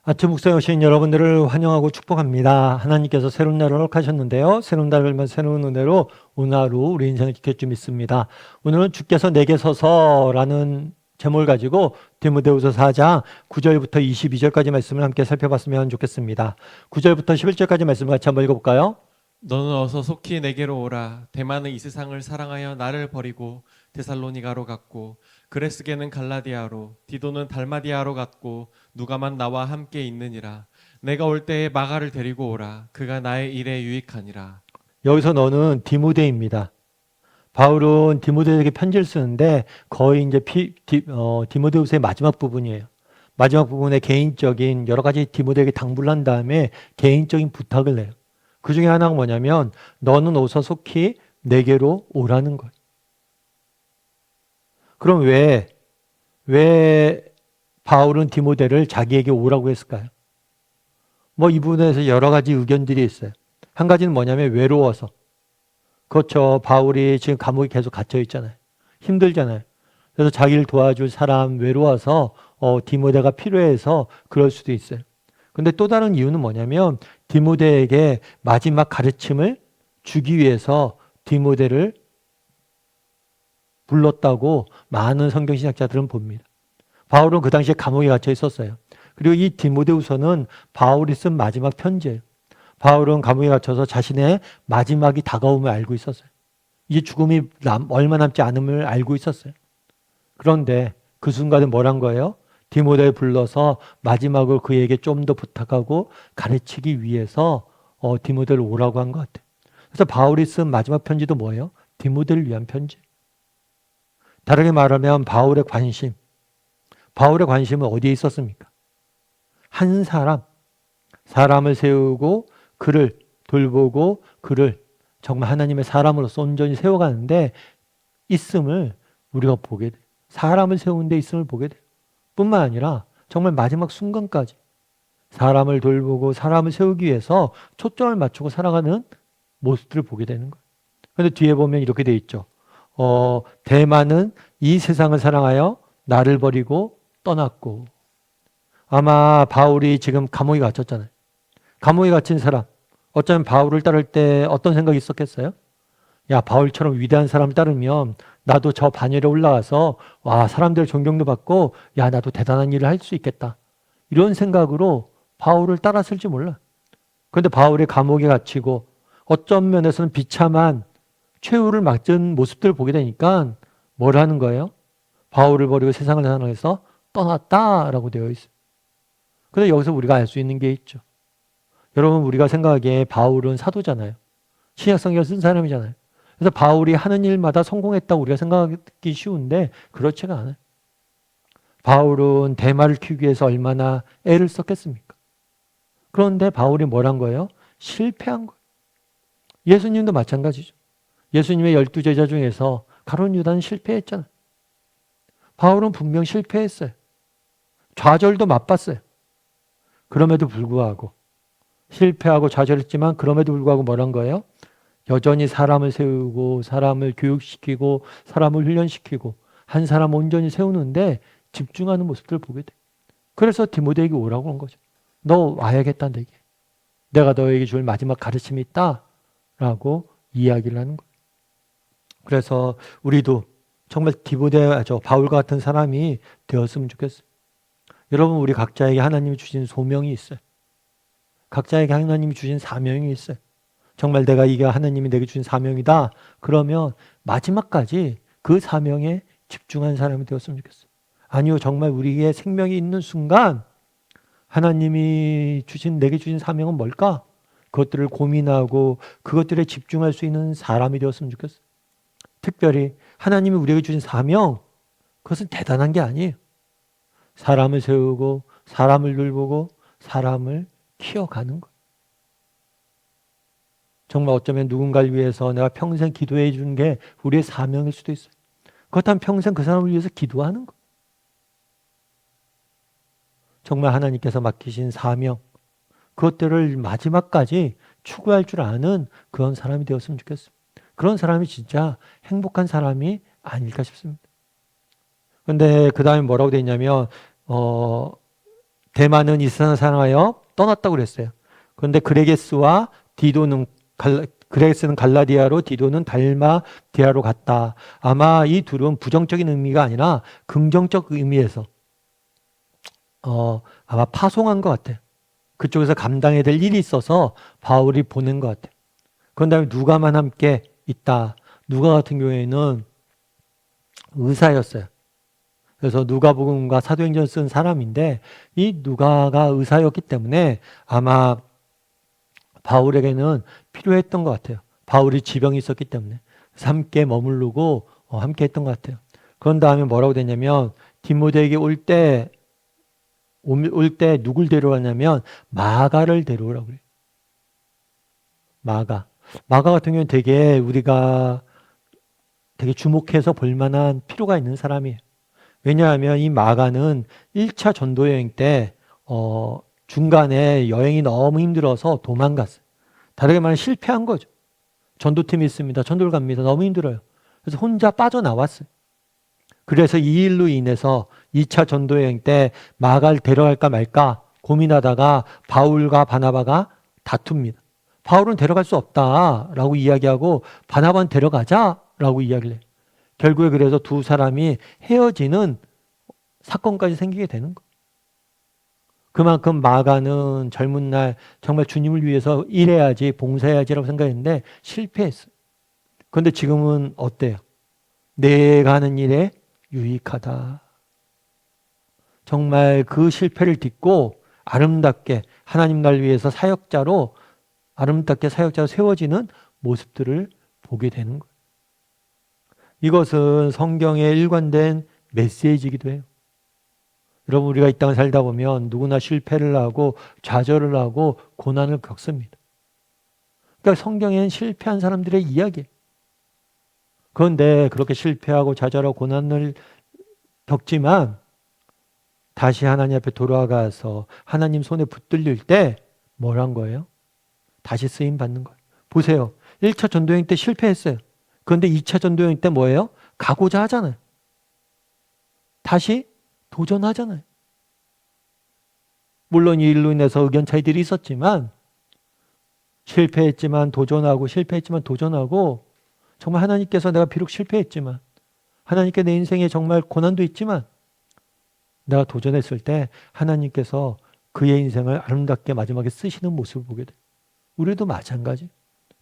아침 묵상에 오신 여러분들을 환영하고 축복합니다. 하나님께서 새로운 날을 허락하셨는데요. 새로운 날을 열면 새로운 은혜로 오늘 하루 우리 인생을 지킬 줄 믿습니다. 오늘은 주께서 내게 서서라는 제목을 가지고 디모데후서 4장 9절부터 22절까지 말씀을 함께 살펴봤으면 좋겠습니다. 9절부터 11절까지 말씀을 같이 한번 읽어볼까요? 너는 어서 속히 내게로 오라. 데마는 이 세상을 사랑하여 나를 버리고 데살로니가로 갔고, 그레스게는 갈라디아로, 디도는 달마디아로 갔고, 누가만 나와 함께 있느니라. 내가 올 때에 마가를 데리고 오라. 그가 나의 일에 유익하니라. 여기서 너는 디모데입니다. 바울은 디모데에게 편지를 쓰는데 거의 이제 디모데후서의 마지막 부분이에요. 마지막 부분에 개인적인 여러 가지 디모데에게 당부를 한 다음에 개인적인 부탁을 해요. 그 중에 하나가 뭐냐면 너는 어서 속히 내게로 오라는 거예요. 그럼 왜 바울은 디모데를 자기에게 오라고 했을까요? 뭐 이 부분에서 여러 가지 의견들이 있어요. 한 가지는 뭐냐면 외로워서. 그렇죠. 바울이 지금 감옥에 계속 갇혀 있잖아요. 힘들잖아요. 그래서 자기를 도와줄 사람 외로워서 디모데가 필요해서 그럴 수도 있어요. 근데 또 다른 이유는 뭐냐면 디모데에게 마지막 가르침을 주기 위해서 디모데를 불렀다고 많은 성경신학자들은 봅니다. 바울은 그 당시에 감옥에 갇혀 있었어요. 그리고 이 디모데후서는 바울이 쓴 마지막 편지예요. 바울은 감옥에 갇혀서 자신의 마지막이 다가옴을 알고 있었어요. 이제 죽음이 얼마 남지 않음을 알고 있었어요. 그런데 그 순간에 뭘 한 거예요? 디모데를 불러서 마지막으로 그에게 좀 더 부탁하고 가르치기 위해서 디모데를 오라고 한 것 같아요. 그래서 바울이 쓴 마지막 편지도 뭐예요? 디모데를 위한 편지. 다르게 말하면 바울의 관심은 어디에 있었습니까? 한 사람을 세우고 그를 돌보고 그를 정말 하나님의 사람으로서 온전히 세워가는데 있음을 우리가 보게 돼요. 사람을 세우는데 있음을 보게 돼요. 뿐만 아니라 정말 마지막 순간까지 사람을 돌보고 사람을 세우기 위해서 초점을 맞추고 살아가는 모습들을 보게 되는 거예요. 그런데 뒤에 보면 이렇게 돼 있죠. 대만은 이 세상을 사랑하여 나를 버리고 떠났고. 아마 바울이 지금 감옥에 갇혔잖아요. 감옥에 갇힌 사람, 어쩌면 바울을 따를 때 어떤 생각이 있었겠어요? 야, 바울처럼 위대한 사람을 따르면 나도 저 반열에 올라가서 와, 사람들 존경도 받고 야, 나도 대단한 일을 할 수 있겠다. 이런 생각으로 바울을 따랐을지 몰라. 그런데 바울이 감옥에 갇히고 어떤 면에서는 비참한 최후를 맞은 모습들을 보게 되니까 뭘 하는 거예요? 바울을 버리고 세상을 사랑해서 떠났다라고 되어 있어요. 그런데 여기서 우리가 알 수 있는 게 있죠. 여러분, 우리가 생각하기에 바울은 사도잖아요. 신약성경을 쓴 사람이잖아요. 그래서 바울이 하는 일마다 성공했다고 우리가 생각하기 쉬운데 그렇지가 않아요. 바울은 대마를 키우기 위해서 얼마나 애를 썼겠습니까? 그런데 바울이 뭘 한 거예요? 실패한 거예요. 예수님도 마찬가지죠. 예수님의 12제자 중에서 가룟 유다는 실패했잖아요. 바울은 분명 실패했어요. 좌절도 맛봤어요. 그럼에도 불구하고 실패하고 좌절했지만 그럼에도 불구하고 뭘 한 거예요? 여전히 사람을 세우고 사람을 교육시키고 사람을 훈련시키고 한 사람 온전히 세우는데 집중하는 모습들을 보게 돼. 그래서 디모데에게 오라고 한 거죠. 너 와야겠다 내게. 내가 너에게 줄 마지막 가르침이 있다라고 이야기를 하는 거예요. 그래서 우리도 정말 바울과 같은 사람이 되었으면 좋겠어요. 여러분, 우리 각자에게 하나님이 주신 소명이 있어요. 각자에게 하나님이 주신 사명이 있어요. 정말 이게 하나님이 내게 주신 사명이다. 그러면 마지막까지 그 사명에 집중한 사람이 되었으면 좋겠어요. 아니요, 정말 우리의 생명이 있는 순간 하나님이 내게 주신 사명은 뭘까? 그것들을 고민하고 그것들에 집중할 수 있는 사람이 되었으면 좋겠어요. 특별히 하나님이 우리에게 주신 사명, 그것은 대단한 게 아니에요. 사람을 세우고 사람을 돌보고 사람을 키워가는 것. 정말 어쩌면 누군가를 위해서 내가 평생 기도해 주는 게 우리의 사명일 수도 있어요. 그렇다면 평생 그 사람을 위해서 기도하는 것. 정말 하나님께서 맡기신 사명, 그것들을 마지막까지 추구할 줄 아는 그런 사람이 되었으면 좋겠어요. 그런 사람이 진짜 행복한 사람이 아닐까 싶습니다. 그런데 그 다음에 뭐라고 돼 있냐면 대만은 이 세상을 사랑하여 떠났다고 그랬어요. 그런데 그레게스는 갈라디아로, 디도는 달마디아로 갔다. 아마 이 둘은 부정적인 의미가 아니라 긍정적 의미에서 아마 파송한 것 같아요. 그쪽에서 감당해야 될 일이 있어서 바울이 보낸 것 같아요. 그런 다음에 누가만 함께 있다. 누가 같은 경우에는 의사였어요. 그래서 누가복음과 사도행전을 쓴 사람인데 이 누가가 의사였기 때문에 아마 바울에게는 필요했던 것 같아요. 바울이 지병이 있었기 때문에. 그래서 함께 머무르고 함께 했던 것 같아요. 그런 다음에 뭐라고 됐냐면 디모데에게 올 때 누굴 데려왔냐면 마가를 데려오라고 그래요. 마가 같은 경우는 되게 우리가 되게 주목해서 볼 만한 필요가 있는 사람이에요. 왜냐하면 이 마가는 1차 전도 여행 때 중간에 여행이 너무 힘들어서 도망갔어요. 다르게 말하면 실패한 거죠. 전도팀이 있습니다. 전도를 갑니다. 너무 힘들어요. 그래서 혼자 빠져나왔어요. 그래서 이 일로 인해서 2차 전도 여행 때 마가를 데려갈까 말까 고민하다가 바울과 바나바가 다툽니다. 바울은 데려갈 수 없다라고 이야기하고 바나바는 데려가자라고 이야기를 해요. 결국에 그래서 두 사람이 헤어지는 사건까지 생기게 되는 거예요. 그만큼 마가는 젊은 날 정말 주님을 위해서 일해야지, 봉사해야지라고 생각했는데 실패했어요. 그런데 지금은 어때요? 내가 하는 일에 유익하다. 정말 그 실패를 딛고 아름답게 하나님 날 위해서 아름답게 사역자로 세워지는 모습들을 보게 되는 거예요. 이것은 성경의 일관된 메시지이기도 해요. 여러분, 우리가 이 땅을 살다 보면 누구나 실패를 하고 좌절을 하고 고난을 겪습니다. 그러니까 성경에는 실패한 사람들의 이야기예요. 그런데 그렇게 실패하고 좌절하고 고난을 겪지만 다시 하나님 앞에 돌아가서 하나님 손에 붙들릴 때 뭘 한 거예요? 다시 쓰임 받는 거예요. 보세요. 1차 전도여행 때 실패했어요. 그런데 2차 전도여행 때 뭐예요? 가고자 하잖아요. 다시 도전하잖아요. 물론 이 일로 인해서 의견 차이들이 있었지만 실패했지만 도전하고 정말 하나님께서 내가 비록 실패했지만 하나님께 내 인생에 정말 고난도 있지만 내가 도전했을 때 하나님께서 그의 인생을 아름답게 마지막에 쓰시는 모습을 보게 돼요. 우리도 마찬가지.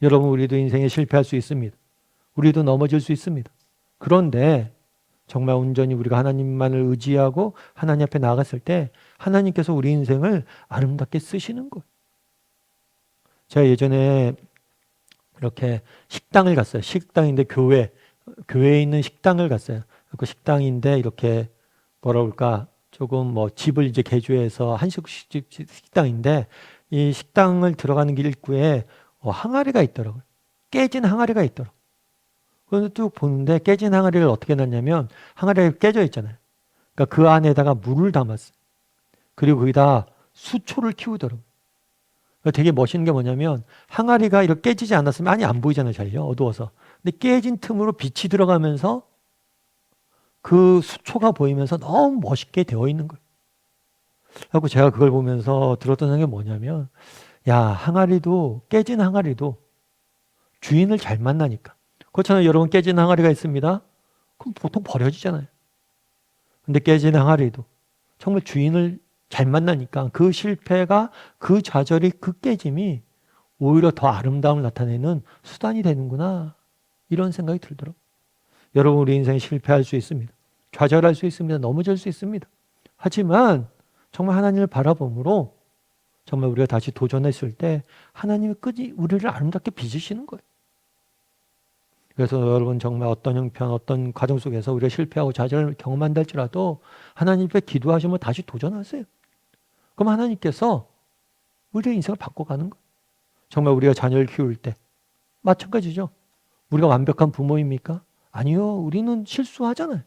여러분, 우리도 인생에 실패할 수 있습니다. 우리도 넘어질 수 있습니다. 그런데 정말 온전히 우리가 하나님만을 의지하고 하나님 앞에 나아갔을 때 하나님께서 우리 인생을 아름답게 쓰시는 거예요. 제가 예전에 이렇게 식당을 갔어요. 식당인데 교회에 있는 식당을 갔어요. 그 식당인데 이렇게 뭐라 그럴까 조금 집을 이제 개조해서 한식집 식당인데 이 식당을 들어가는 길 입구에 항아리가 있더라고요. 깨진 항아리가 있더라고요. 그런데 쭉 보는데 깨진 항아리를 어떻게 놨냐면 항아리가 깨져 있잖아요. 그러니까 그 안에다가 물을 담았어요. 그리고 거기다 수초를 키우더라고요. 되게 멋있는 게 뭐냐면 항아리가 이렇게 깨지지 않았으면 많이 안 보이잖아요. 잘요. 어두워서. 근데 깨진 틈으로 빛이 들어가면서 그 수초가 보이면서 너무 멋있게 되어 있는 거예요. 그래서 제가 그걸 보면서 들었던 생각이 뭐냐면 깨진 항아리도 주인을 잘 만나니까. 그렇잖아요. 여러분, 깨진 항아리가 있습니다. 그럼 보통 버려지잖아요. 근데 깨진 항아리도 정말 주인을 잘 만나니까 그 실패가 그 좌절이 그 깨짐이 오히려 더 아름다움을 나타내는 수단이 되는구나. 이런 생각이 들더라고요. 여러분, 우리 인생에 실패할 수 있습니다. 좌절할 수 있습니다. 넘어질 수 있습니다. 하지만 정말 하나님을 바라봄으로 정말 우리가 다시 도전했을 때 하나님이 끝이 우리를 아름답게 빚으시는 거예요. 그래서 여러분, 정말 어떤 형편, 어떤 과정 속에서 우리가 실패하고 좌절을 경험한다 할지라도 하나님 앞에 기도하시면 다시 도전하세요. 그럼 하나님께서 우리의 인생을 바꿔가는 거예요. 정말 우리가 자녀를 키울 때 마찬가지죠. 우리가 완벽한 부모입니까? 아니요. 우리는 실수하잖아요.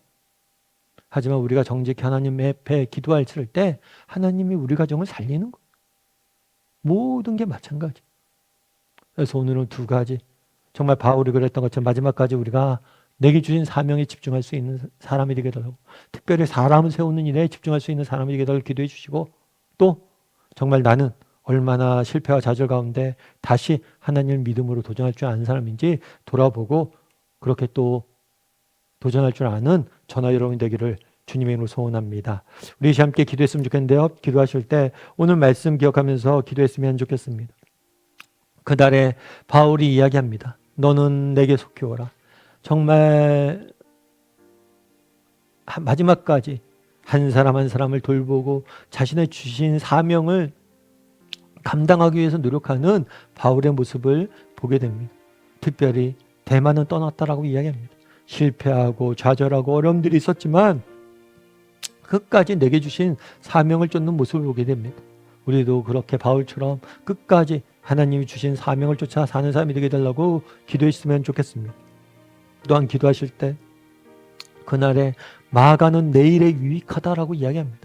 하지만 우리가 정직히 하나님 앞에 기도할 때 하나님이 우리 가정을 살리는 거예요. 모든 게 마찬가지. 그래서 오늘은 두 가지. 정말 바울이 그랬던 것처럼 마지막까지 우리가 내게 주신 사명에 집중할 수 있는 사람이 되게 달라고, 특별히 사람을 세우는 일에 집중할 수 있는 사람이 되게 달라고 기도해 주시고, 또 정말 나는 얼마나 실패와 좌절 가운데 다시 하나님을 믿음으로 도전할 줄 아는 사람인지 돌아보고 그렇게 또 도전할 줄 아는 저나 여러분이 되기를 주님의 이름으로 소원합니다. 우리 함께 기도했으면 좋겠는데요. 기도하실 때 오늘 말씀 기억하면서 기도했으면 좋겠습니다. 그날에 바울이 이야기합니다. 너는 내게 속히 오라. 정말 마지막까지 한 사람 한 사람을 돌보고 자신의 주신 사명을 감당하기 위해서 노력하는 바울의 모습을 보게 됩니다. 특별히 대만은 떠났다라고 이야기합니다. 실패하고 좌절하고 어려움들이 있었지만 끝까지 내게 주신 사명을 쫓는 모습을 보게 됩니다. 우리도 그렇게 바울처럼 끝까지 하나님이 주신 사명을 쫓아 사는 사람이 되게 되려고 기도했으면 좋겠습니다. 또한 기도하실 때 그날에 마가는 내일에 유익하다라고 이야기합니다.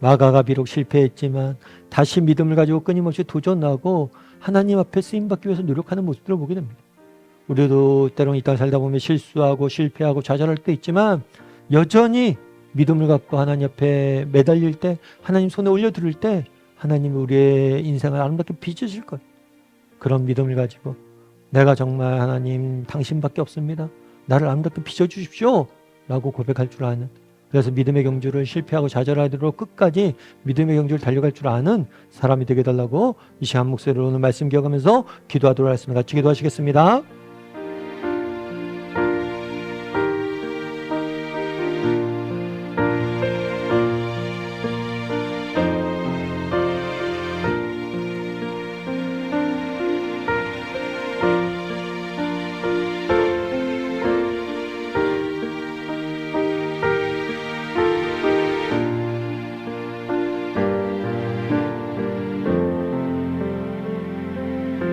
마가가 비록 실패했지만 다시 믿음을 가지고 끊임없이 도전하고 하나님 앞에 쓰임받기 위해서 노력하는 모습들을 보게 됩니다. 우리도 때로는 이 땅 살다 보면 실수하고 실패하고 좌절할 때 있지만 여전히 믿음을 갖고 하나님 앞에 매달릴 때 하나님 손에 올려드릴 때 하나님이 우리의 인생을 아름답게 빚으실 거예요. 그런 믿음을 가지고 내가 정말 하나님 당신밖에 없습니다. 나를 아름답게 빚어주십시오 라고 고백할 줄 아는, 그래서 믿음의 경주를 실패하고 좌절하도록 끝까지 믿음의 경주를 달려갈 줄 아는 사람이 되게 해달라고 이 시간 목소리로 오늘 말씀 기억하면서 기도하도록 하겠습니다. 같이 기도하시겠습니다.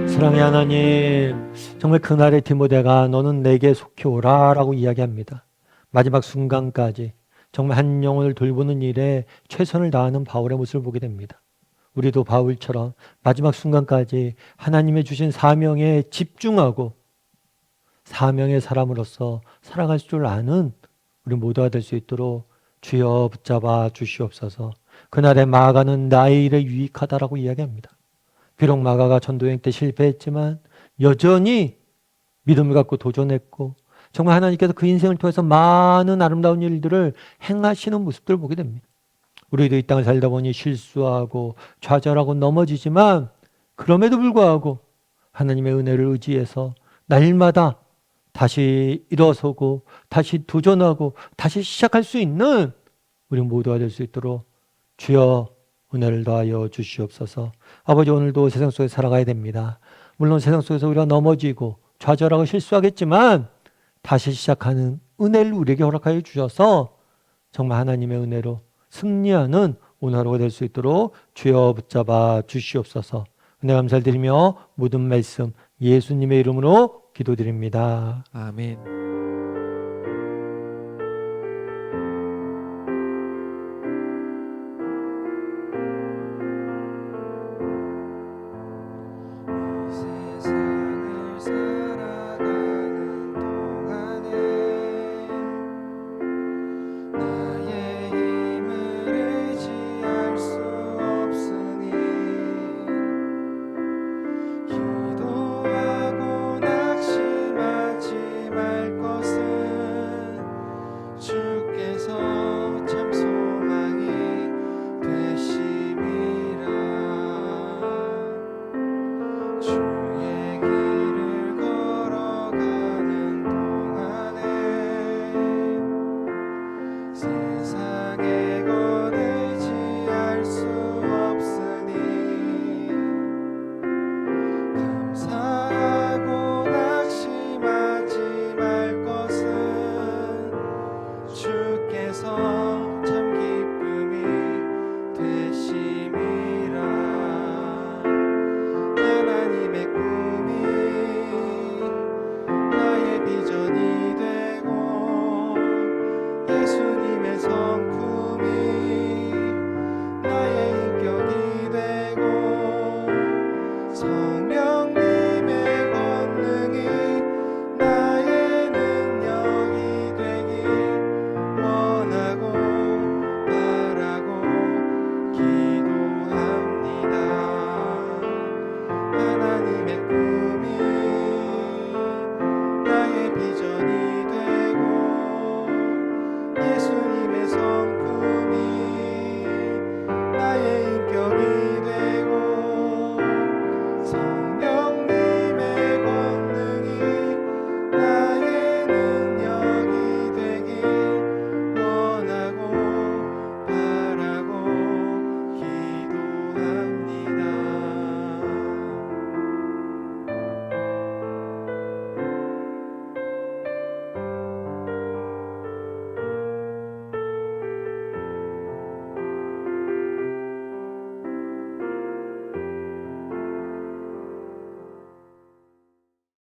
사랑의 하나님, 정말 그날의 디모데가 너는 내게 속히 오라 라고 이야기합니다. 마지막 순간까지 정말 한 영혼을 돌보는 일에 최선을 다하는 바울의 모습을 보게 됩니다. 우리도 바울처럼 마지막 순간까지 하나님의 주신 사명에 집중하고 사명의 사람으로서 살아갈 줄 아는 우리 모두가 될 수 있도록 주여 붙잡아 주시옵소서. 그날의 마가는 나의 일에 유익하다라고 이야기합니다. 비록 마가가 전도여행 때 실패했지만 여전히 믿음을 갖고 도전했고 정말 하나님께서 그 인생을 통해서 많은 아름다운 일들을 행하시는 모습들을 보게 됩니다. 우리도 이 땅을 살다 보니 실수하고 좌절하고 넘어지지만 그럼에도 불구하고 하나님의 은혜를 의지해서 날마다 다시 일어서고 다시 도전하고 다시 시작할 수 있는 우리 모두가 될 수 있도록 주여 은혜를 더하여 주시옵소서. 아버지, 오늘도 세상 속에 살아가야 됩니다. 물론 세상 속에서 우리가 넘어지고 좌절하고 실수하겠지만 다시 시작하는 은혜를 우리에게 허락하여 주셔서 정말 하나님의 은혜로 승리하는 오늘 하루가 될 수 있도록 주여 붙잡아 주시옵소서. 은혜 감사를 드리며 모든 말씀 예수님의 이름으로 기도드립니다. 아멘.